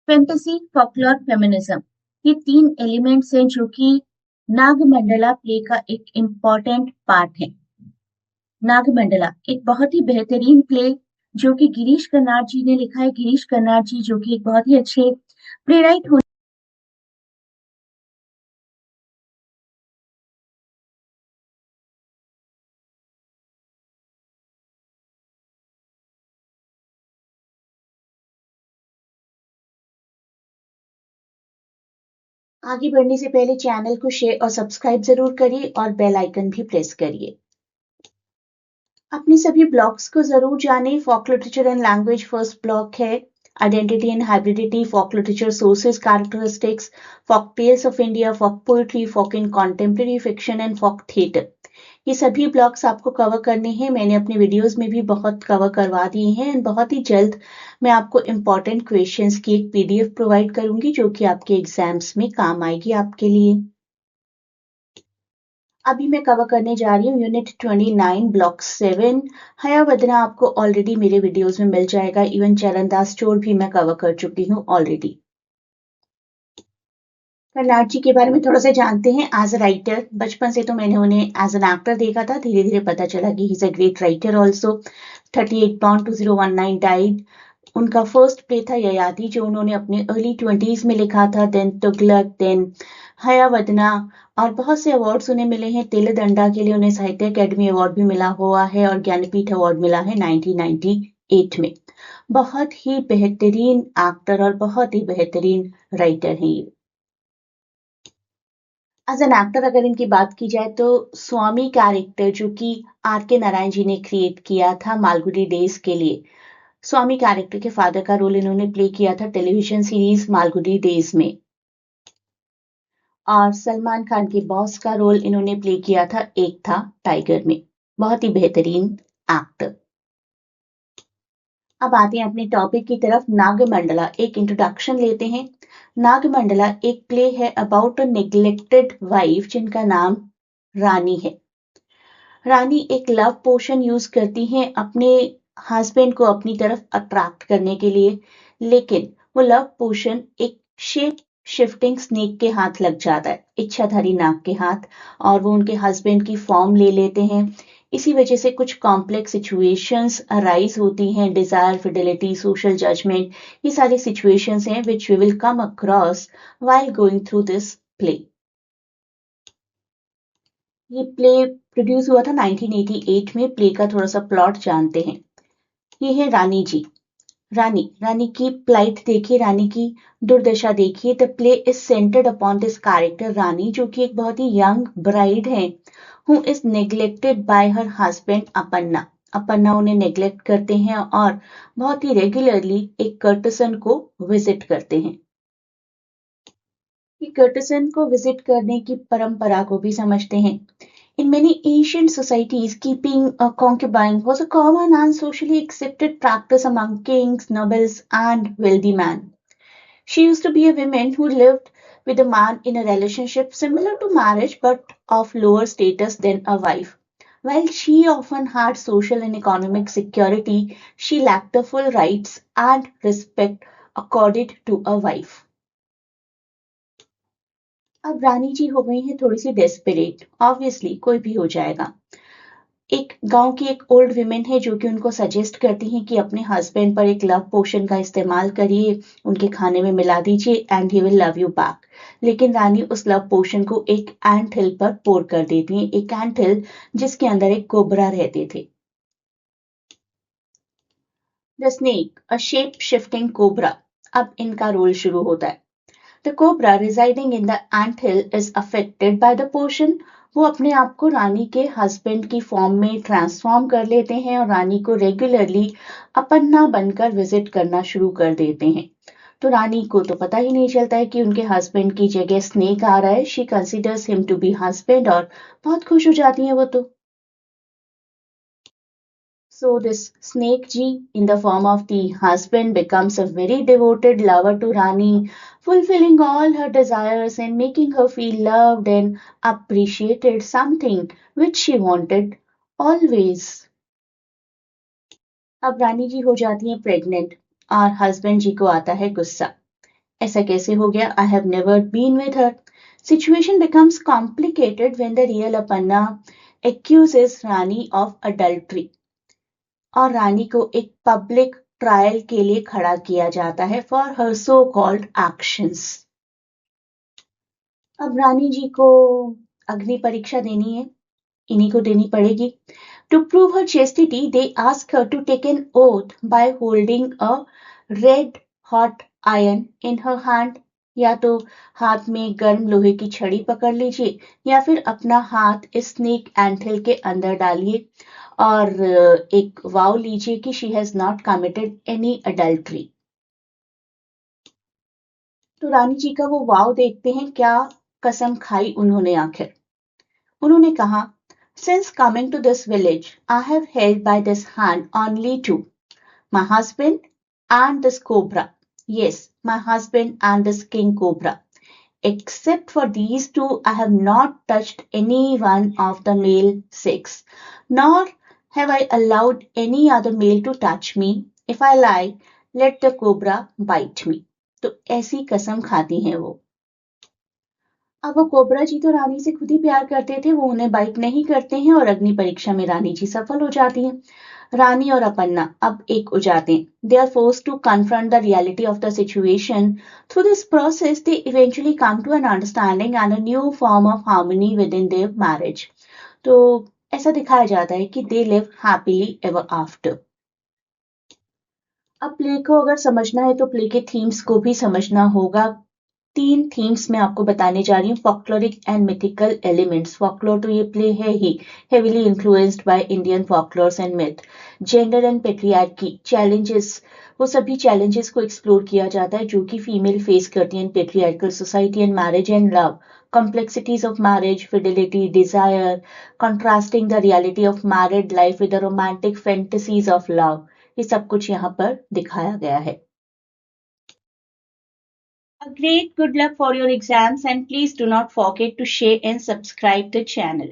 Fantasy, folklore, feminism, ये तीन elements हैं जो कि नागमंडला प्ले का एक इम्पॉर्टेंट पार्ट है। नागमंडला एक बहुत ही बेहतरीन प्ले जो कि गिरीश कर्नाड जी ने लिखा है। गिरीश कर्नाड जी जो कि एक बहुत ही अच्छे प्लेराइट हो। आगे बढ़ने से पहले चैनल को शेयर और सब्सक्राइब जरूर करिए और बेल आइकन भी प्रेस करिए। अपने सभी ब्लॉग्स को जरूर जानें। Folk literature and language first blog है, identity and hybridity, folk literature sources, characteristics, folk tales of India, folk poetry, folk in contemporary fiction and folk theatre. ये सभी ब्लॉग्स आपको कवर करने हैं। मैंने अपने वीडियोस में भी बहुत कवर करवा दिए हैं एंड बहुत ही जल्द मैं आपको इम्पोर्टेंट क्वेश्चंस की एक पीडीएफ प्रोवाइड करूंगी जो कि आपके एग्जाम्स में काम आएगी आपके लिए। अभी मैं कवर करने जा रही हूँ यूनिट 29 ब्लॉक 7। हयावदना आपको ऑलरेडी मेरे वीडियोस में मिल जाएगा। इवन चरणदास चोर भी मैं कवर कर चुकी हूँ ऑलरेडी। कर्नाड जी के बारे में थोड़ा सा जानते हैं। एज अ राइटर, बचपन से तो मैंने उन्हें एज एन एक्टर देखा था। धीरे धीरे पता चला कि he is a great writer also. 38 born 2019 died. उनका फर्स्ट प्ले था ययाति जो उन्होंने अपने अर्ली 20s में लिखा था। देन तुगलक, देन हयावदना, और बहुत से अवार्ड्स उन्हें मिले हैं। तिलदंडा के लिए उन्हें साहित्य अकेडमी अवार्ड भी मिला हुआ है और ज्ञानपीठ अवार्ड मिला है 1998 में। बहुत ही बेहतरीन एक्टर और बहुत ही बेहतरीन राइटर हैं ये। एज एन एक्टर अगर इनकी बात की जाए तो स्वामी कैरेक्टर जो कि आर के नारायण जी ने क्रिएट किया था मालगुडी डेज के लिए, स्वामी कैरेक्टर के फादर का रोल इन्होंने प्ले किया था टेलीविजन सीरीज मालगुडी डेज में। और सलमान खान के बॉस का रोल इन्होंने प्ले किया था एक था टाइगर में। बहुत ही बेहतरीन एक्टर। अब आते हैं अपने टॉपिक की तरफ। नागमंडला, एक इंट्रोडक्शन लेते हैं। नागमंडला एक प्ले है अबाउट अ नेग्लेक्टेड वाइफ जिनका नाम रानी है। रानी एक लव पोशन यूज करती हैं अपने हस्बैंड को अपनी तरफ अट्रैक्ट करने के लिए, लेकिन वो लव पोशन एक शेप शिफ्टिंग स्नेक के हाथ लग जाता है, इच्छाधारी नाग के हाथ, और वो उनके हस्बैंड की फॉर्म ले लेते हैं। इसी वजह से कुछ कॉम्प्लेक्स सिचुएशंस अराइज होती हैं। डिजायर, फिडेलिटी, सोशल जजमेंट, ये सारी सिचुएशंस हैं which we will come across while going through this play. ये प्ले प्रोड्यूस हुआ था 1988 में। प्ले का थोड़ा सा प्लॉट जानते हैं। ये है रानी जी। रानी की प्लाइट देखिए, रानी की दुर्दशा देखिए। The play is centred upon this character Rani जो कि एक बहुत ही यंग ब्राइड है who is neglected by her husband Appanna. Appanna उन्हें नेग्लेक्ट करते हैं और बहुत ही रेगुलरली एक कर्टसन को विजिट करते हैं। ये कर्टसन को विजिट करने की परंपरा को भी समझते हैं। In many ancient societies, keeping a concubine was a common and socially accepted practice among kings, nobles, and wealthy men. She used to be a woman who lived with a man in a relationship similar to marriage but of lower status than a wife. While she often had social and economic security, she lacked the full rights and respect accorded to a wife. अब रानी जी हो गई हैं थोड़ी सी desperate. Obviously कोई भी हो जाएगा। एक गांव की एक ओल्ड विमेन है जो कि उनको सजेस्ट करती हैं कि अपने हस्बैंड पर एक लव पोशन का इस्तेमाल करिए, उनके खाने में मिला दीजिए and he will love you back. लेकिन रानी उस लव पोशन को एक एंट हिल पर पोर कर देती हैं, एक एंट हिल जिसके अंदर एक कोबरा रहते थे। The snake, a shape shifting cobra. अब इनका रोल शुरू होता है। The cobra residing in the anthill is affected by the potion. वो अपने आप को रानी के हस्बैंड की फॉर्म में ट्रांसफॉर्म कर लेते हैं और रानी को रेगुलरली अपन्ना बनकर विजिट करना शुरू कर देते हैं। तो रानी को तो पता ही नहीं चलता है कि उनके हस्बैंड की जगह स्नेक आ रहा है। She considers him to be husband और बहुत खुश हो जाती है वो तो। So this snake G in the form of the husband becomes a very devoted lover to Rani, fulfilling all her desires and making her feel loved and appreciated, something which she wanted always. अब रानी जी हो जाती हैं pregnant और husband जी को आता है गुस्सा। ऐसा कैसे हो गया? I have never been with her. Situation becomes complicated when the real Aparna accuses Rani of adultery. और रानी को एक पब्लिक ट्रायल के लिए खड़ा किया जाता है for her so called actions. अब रानी जी को अग्नि परीक्षा देनी है, इन्हीं को देनी पड़ेगी। To prove her chastity, they ask her to take an oath by holding a red hot iron in her hand. या तो हाथ में गर्म लोहे की छड़ी पकड़ लीजिए या फिर अपना हाथ इस स्नेक एंथिल के अंदर डालिए और एक वाव लीजिए कि she has not committed any adultery. तो रानी जी का वो वाव देखते हैं, क्या कसम खाई उन्होंने आखिर। उन्होंने कहा, Since coming to this village, I have held by this hand only two, my husband and this cobra. Yes, my husband and this king cobra. Except for these two, I have not touched any one of the male sex, nor have I allowed any other male to touch me. If I lie, let the cobra bite me. तो ऐसी कसम खाती हैं वो। अब वो cobra जी तो रानी से खुद ही प्यार करते थे, वो उन्हें बाइट नहीं करते हैं और अग्नि परीक्षा में रानी जी सफल हो जाती हैं। रानी और अपन्ना अब एक हो जाते हैं। They are forced to confront the reality of the situation. Through this process they eventually come to an understanding and a new form of harmony within their marriage. तो ऐसा दिखाया जाता है कि they live happily ever after. अब play को अगर समझना है तो प्ले के थीम्स को भी समझना होगा। 3 थीम्स मैं आपको बताने जा रही हूँ, folkloric and mythical elements. folklore तो ये प्ले है ही, heavily influenced by Indian folklores and myth। Gender and patriarchy, challenges, वो सभी चैलेंजेस को एक्सप्लोर किया जाता है जो कि फीमेल फेस करती हैं in patriarchal society and marriage and love. complexities of marriage, fidelity, desire, contrasting the reality of married life with the romantic fantasies of love, ये सब कुछ यहाँ पर दिखाया गया है। A great good luck for your exams and please do not forget to share and subscribe the channel.